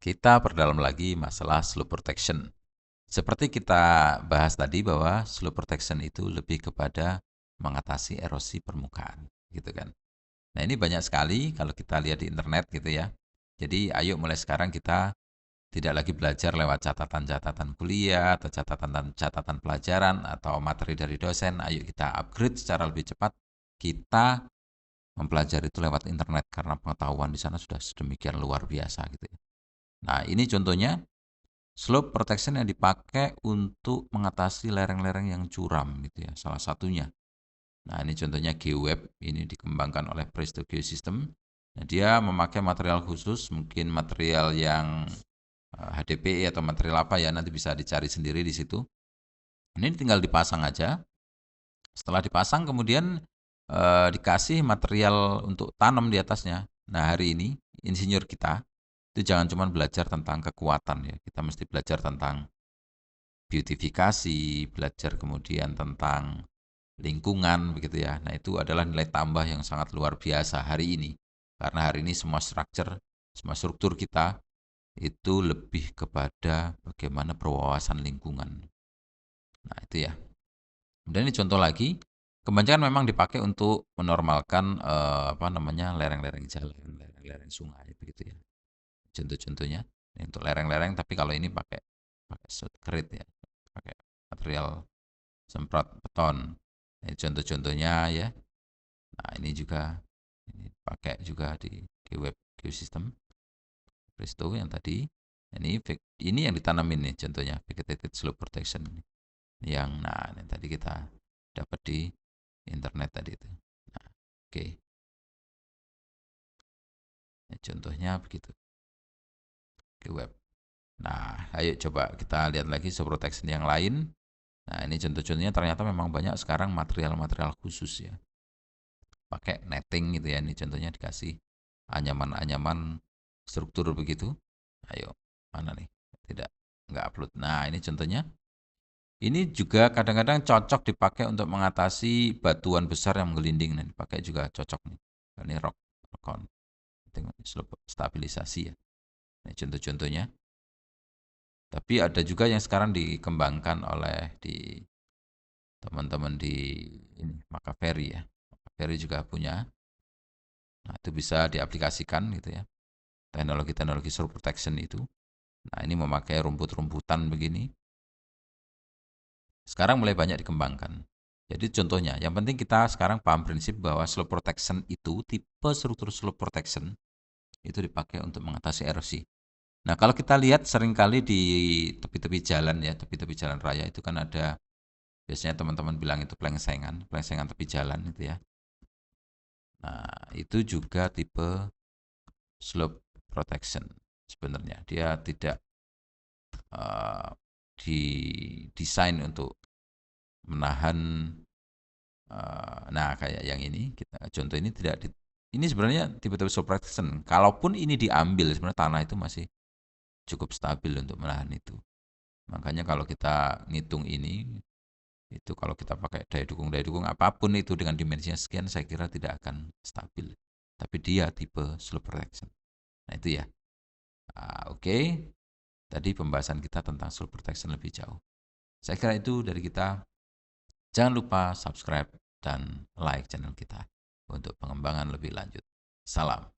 Kita perdalam lagi masalah slope protection. Seperti kita bahas tadi bahwa slope protection itu lebih kepada mengatasi erosi permukaan, gitu kan. Nah, ini banyak sekali kalau kita lihat di internet gitu ya. Jadi, ayo mulai sekarang kita tidak lagi belajar lewat catatan-catatan kuliah atau catatan-catatan pelajaran atau materi dari dosen. Ayo kita upgrade secara lebih cepat. Kita mempelajari itu lewat internet karena pengetahuan di sana sudah sedemikian luar biasa gitu ya. Nah, ini contohnya slope protection yang dipakai untuk mengatasi lereng-lereng yang curam gitu ya, salah satunya. Nah, ini contohnya GeoWeb, ini dikembangkan oleh Presto Geosystem. Nah, dia memakai material khusus, mungkin material yang HDPE atau material apa ya, nanti bisa dicari sendiri di situ. Ini tinggal dipasang aja. Setelah dipasang kemudian dikasih material untuk tanam di atasnya. Nah, hari ini insinyur kita itu jangan cuma belajar tentang kekuatan ya, kita mesti belajar tentang beautifikasi, belajar kemudian tentang lingkungan begitu ya. Nah, itu adalah nilai tambah yang sangat luar biasa hari ini. Karena hari ini semua struktur kita itu lebih kepada bagaimana berwawasan lingkungan. Nah, itu ya. Dan ini contoh lagi, kebanyakan memang dipakai untuk menormalkan apa namanya lereng-lereng jalan, lereng-lereng sungai begitu ya. Contoh-contohnya untuk lereng-lereng, tapi kalau ini pakai pakai kerit ya, pakai material semprot beton. Ini contoh-contohnya ya. Nah, ini juga ini pakai juga di web geosystem Presto yang tadi. Ini yang ditanamin nih contohnya vegetated slope protection ini. Yang nah ini tadi kita dapat di internet tadi itu. Nah, oke. Ini contohnya begitu ke web. Nah, ayo coba kita lihat lagi slope protection yang lain. Nah, ini contoh-contohnya ternyata memang banyak sekarang material-material khusus ya. Pakai netting gitu ya. Ini contohnya dikasih anyaman-anyaman struktur begitu. Ayo, mana nih? Tidak, nggak upload. Nah, ini contohnya. Ini juga kadang-kadang cocok dipakai untuk mengatasi batuan besar yang menggelinding. Nah, dipakai juga cocok nih. Ini rock stabilisasi ya. Ini contoh-contohnya. Tapi ada juga yang sekarang dikembangkan oleh di teman-teman di ini Makaveri ya. Makaveri juga punya. Nah, itu bisa diaplikasikan gitu ya. Teknologi-teknologi surf protection itu. Nah, ini memakai rumput-rumputan begini. Sekarang mulai banyak dikembangkan. Jadi contohnya, yang penting kita sekarang paham prinsip bahwa slope protection itu, tipe struktur slope protection, itu dipakai untuk mengatasi erosi. Nah, kalau kita lihat seringkali di tepi-tepi jalan ya, tepi-tepi jalan raya itu kan ada, biasanya teman-teman bilang itu plengsengan tepi jalan itu ya. Nah, itu juga tipe slope protection sebenarnya. Dia tidak didesain untuk menahan nah kayak yang ini kita contoh ini tidak ini sebenarnya tipe-tipe slope protection. Kalaupun ini diambil sebenarnya tanah itu masih cukup stabil untuk menahan itu. Makanya kalau kita ngitung ini itu kalau kita pakai daya dukung apapun itu dengan dimensinya sekian saya kira tidak akan stabil. Tapi dia tipe slope protection. Nah itu ya. Oke. Tadi pembahasan kita tentang slope protection lebih jauh. Saya kira itu dari kita. Jangan lupa subscribe dan like channel kita untuk pengembangan lebih lanjut. Salam.